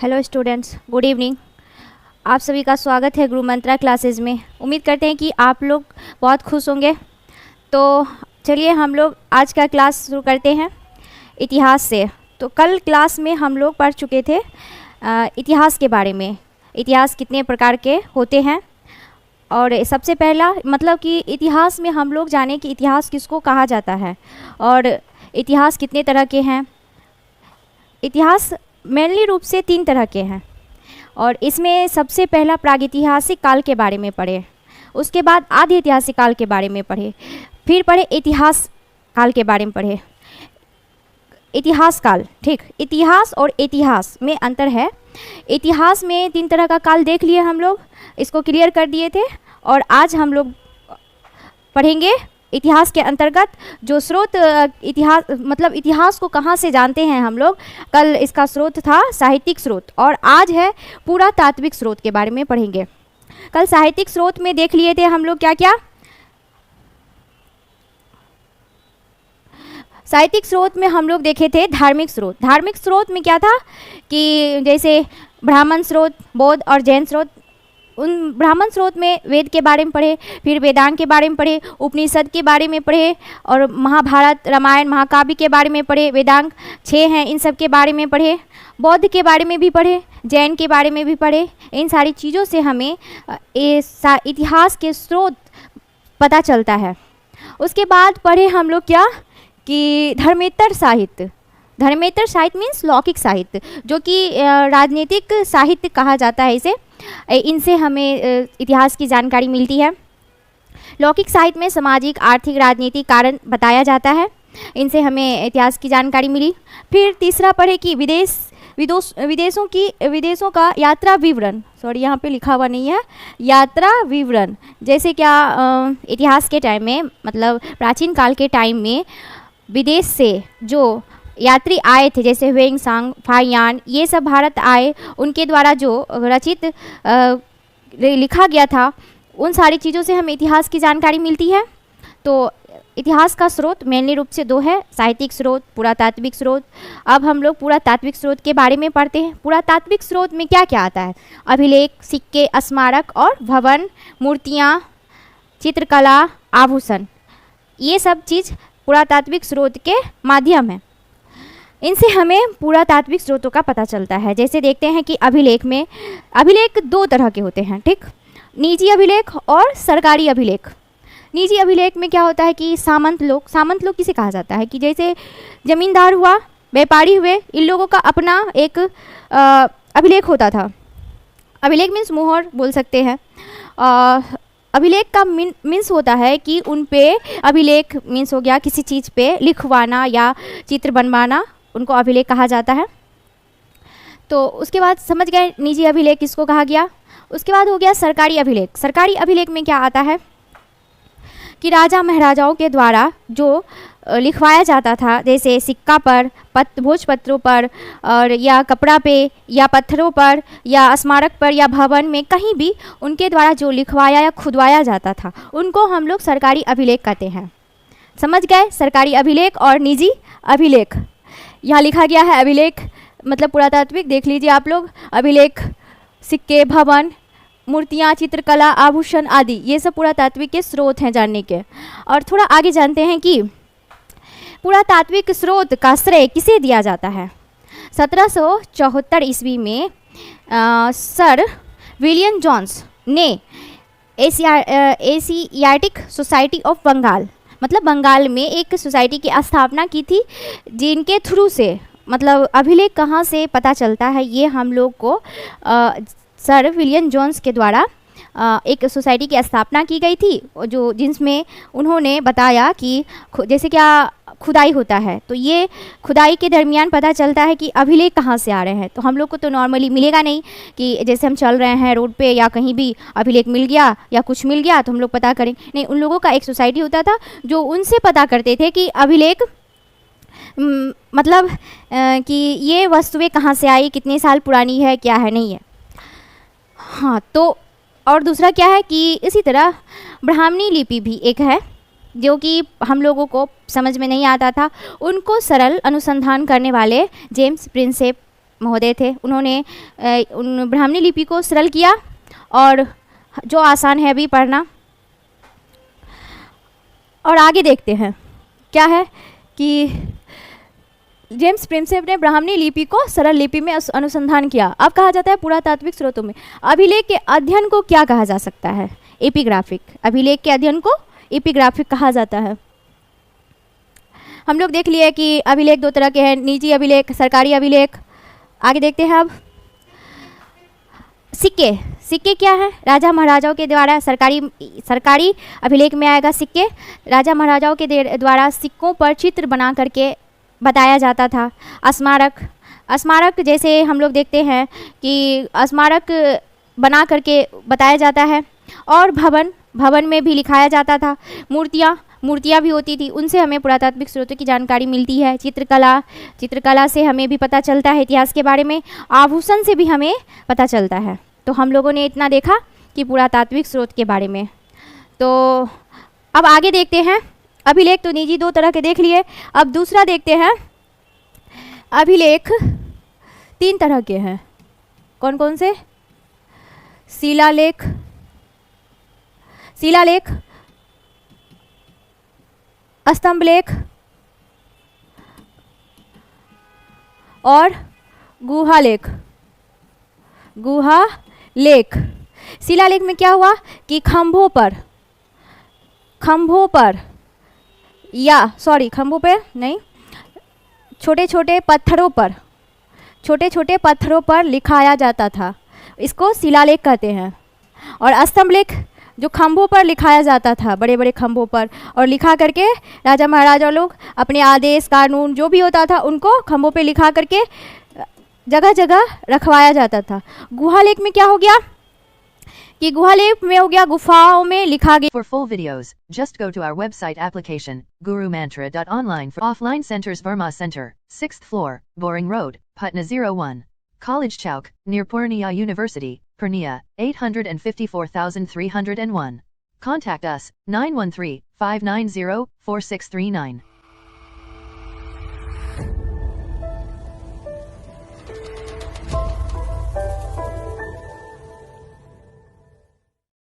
Hello students, good evening. आप सभी का स्वागत है गुरु मंत्रा क्लासेस में। उम्मीद करते हैं कि आप लोग बहुत खुश होंगे। तो चलिए हम लोग आज का क्लास शुरू करते हैं इतिहास से। तो कल क्लास में हम लोग पढ़ चुके थे इतिहास के बारे में। इतिहास कितने प्रकार के होते हैं, और सबसे पहला मतलब कि इतिहास में हम लोग जाने कि इतिहास किसको कहा जाता है और इतिहास कितने तरह के हैं। इतिहास मेनली रूप से 3 तरह के हैं, और इसमें सबसे पहला प्रागैतिहासिक काल के बारे में पढ़े, उसके बाद आधि ऐतिहासिक काल के बारे में पढ़े, फिर पढ़े इतिहास काल के बारे में पढ़े। इतिहास काल, ठीक, इतिहास और इतिहास में अंतर है। इतिहास में 3 तरह का काल देख लिए हम लोग, इसको क्लियर कर दिए थे। और आज हम लोग पढ़ेंगे इतिहास के अंतर्गत जो स्रोत इतिहास मतलब इतिहास को कहाँ से जानते हैं हम लोग। कल इसका स्रोत था साहित्यिक स्रोत, और आज है पुरातात्विक स्रोत के बारे में पढ़ेंगे। कल साहित्यिक स्रोत में देख लिए थे हम लोग क्या क्या। साहित्यिक स्रोत में हम लोग देखे थे धार्मिक स्रोत। धार्मिक स्रोत में क्या था कि जैसे ब्राह्मण स्रोत, बौद्ध और जैन स्रोत। उन ब्राह्मण स्रोत में वेद के बारे में पढ़े, फिर वेदांग के बारे में पढ़े, उपनिषद के बारे में पढ़े, और महाभारत, रामायण, महाकाव्य के बारे में पढ़े। वेदांग 6 हैं, इन सब के बारे में पढ़े। बौद्ध के बारे में भी पढ़े, जैन के बारे में भी पढ़े। इन सारी चीज़ों से हमें इतिहास के स्रोत पता चलता है। उसके बाद पढ़े हम लोग क्या कि धर्मेतर साहित्य। धर्मेतर साहित्य मीन्स लौकिक साहित्य, जो कि राजनीतिक साहित्य कहा जाता है इसे। इनसे हमें इतिहास की जानकारी मिलती है। लौकिक साहित्य में सामाजिक, आर्थिक, राजनीतिक कारण बताया जाता है। इनसे हमें इतिहास की जानकारी मिली। फिर तीसरा पढ़े कि विदेशों का यात्रा विवरण। सॉरी, यहाँ पे लिखा हुआ नहीं है, यात्रा विवरण। जैसे क्या इतिहास के टाइम में, मतलब प्राचीन काल के टाइम में विदेश से जो यात्री आए थे, जैसे ह्वेन सांग, फाहियान, ये सब भारत आए, उनके द्वारा जो रचित लिखा गया था, उन सारी चीज़ों से हमें इतिहास की जानकारी मिलती है। तो इतिहास का स्रोत मेनली रूप से 2 है, साहित्यिक स्रोत, पुरातात्विक स्रोत। अब हम लोग पुरातात्विक स्रोत के बारे में पढ़ते हैं। पुरातात्विक स्रोत में क्या क्या आता है? अभिलेख, सिक्के, स्मारक और भवन, मूर्तियाँ, चित्रकला, आभूषण, ये सब चीज़ पुरातात्विक स्रोत के माध्यम है। इनसे हमें पुरातात्विक स्रोतों का पता चलता है। जैसे देखते हैं कि अभिलेख में, अभिलेख 2 तरह के होते हैं, ठीक, निजी अभिलेख और सरकारी अभिलेख। निजी अभिलेख में क्या होता है कि सामंत लोग किसे कहा जाता है कि जैसे जमींदार हुआ, व्यापारी हुए, इन लोगों का अपना एक अभिलेख होता था। अभिलेख मीन्स मोहर बोल सकते हैं। अभिलेख का मीन्स होता है कि उन पे, अभिलेख मीन्स हो गया किसी चीज़ पे लिखवाना या चित्र बनवाना, उनको अभिलेख कहा जाता है। तो उसके बाद समझ गए निजी अभिलेख किसको कहा गया। उसके बाद हो गया सरकारी अभिलेख। सरकारी अभिलेख में क्या आता है कि राजा महाराजाओं के द्वारा जो लिखवाया जाता था, जैसे सिक्का पर, भोजपत्रों पर, और या कपड़ा पे, या पत्थरों पर, या स्मारक पर, या भवन में, कहीं भी उनके द्वारा जो लिखवाया या खुदवाया जाता था, उनको हम लोग सरकारी अभिलेख कहते हैं। समझ गए सरकारी अभिलेख और निजी अभिलेख। यहाँ लिखा गया है अभिलेख मतलब पुरातात्विक, देख लीजिए आप लोग। अभिलेख, सिक्के, भवन, मूर्तियाँ, चित्रकला, आभूषण आदि, ये सब पुरातात्विक के स्रोत हैं जानने के। और थोड़ा आगे जानते हैं कि पुरातात्विक स्रोत का श्रेय किसे दिया जाता है। 1774 ईस्वी में सर विलियम जोन्स ने एशियाटिक सोसाइटी ऑफ बंगाल, मतलब बंगाल में एक सोसाइटी की स्थापना की थी, जिनके थ्रू से, मतलब अभिलेख कहाँ से पता चलता है, ये हम लोग को सर विलियम जोन्स के द्वारा एक सोसाइटी की स्थापना की गई थी, जो जिसमें उन्होंने बताया कि जैसे क्या खुदाई होता है, तो ये खुदाई के दरमियान पता चलता है कि अभिलेख कहाँ से आ रहे हैं। तो हम लोग को तो नॉर्मली मिलेगा नहीं कि जैसे हम चल रहे हैं रोड पे या कहीं भी अभिलेख मिल गया या कुछ मिल गया तो हम लोग पता करें, नहीं, उन लोगों का एक सोसाइटी होता था जो उनसे पता करते थे कि अभिलेख मतलब कि ये वस्तुएं कहाँ से आई, कितने साल पुरानी है, क्या है, नहीं है। हाँ, तो और दूसरा क्या है कि इसी तरह ब्राह्मणी लिपि भी एक है, जो कि हम लोगों को समझ में नहीं आता था, उनको सरल अनुसंधान करने वाले जेम्स प्रिंसेप महोदय थे, उन्होंने उन ब्राह्मणी लिपि को सरल किया और जो आसान है अभी पढ़ना। और आगे देखते हैं क्या है कि जेम्स प्रिंसेप ने ब्राह्मणी लिपि को सरल लिपि में अनुसंधान किया। अब कहा जाता है पुरातात्विक स्रोतों में अभिलेख के अध्ययन को क्या कहा जा सकता है? एपिग्राफिक। अभिलेख के अध्ययन को एपिग्राफिक कहा जाता है। हम लोग देख लिए कि अभिलेख दो तरह के हैं, निजी अभिलेख, सरकारी अभिलेख। आगे देखते हैं अब सिक्के। सिक्के क्या है? राजा महाराजाओं के द्वारा सरकारी अभिलेख में आएगा सिक्के। राजा महाराजाओं के द्वारा सिक्कों पर चित्र बना करके बताया जाता था। स्मारक जैसे हम लोग देखते हैं कि स्मारक बना करके बताया जाता है। और भवन में भी लिखाया जाता था। मूर्तियाँ भी होती थी, उनसे हमें पुरातात्विक स्रोतों की जानकारी मिलती है। चित्रकला से हमें भी पता चलता है इतिहास के बारे में। आभूषण से भी हमें पता चलता है। तो हम लोगों ने इतना देखा कि पुरातात्विक स्रोत के बारे में। तो अब आगे देखते हैं। अभिलेख तो निजी दो तरह के देख लिए। अब दूसरा देखते हैं। अभिलेख 3 तरह के हैं। कौन कौन से? शिलालेख, स्तंभलेख और गुहालेख। शिलालेख में क्या हुआ कि खंभों पर नहीं, छोटे छोटे पत्थरों पर लिखाया जाता था, इसको शिलालेख कहते हैं। और स्तंभलेख जो खंभों पर लिखाया जाता था, बड़े बड़े खंभों पर, और लिखा करके राजा महाराजा लोग अपने आदेश कानून जो भी होता था उनको खंभों पे लिखा करके जगह जगह रखवाया जाता था। गुहालेख में क्या हो गया कि गुहालेख में हो गया गुफाओं में लिखा गया। For full videos, just go to our website application, gurumantra.online for offline centers. Burma Center, 6th floor, Boring Road, Patna 01. College Chowk, near Purnia University, Purnia, 854,301. Contact us, 913-590-4639.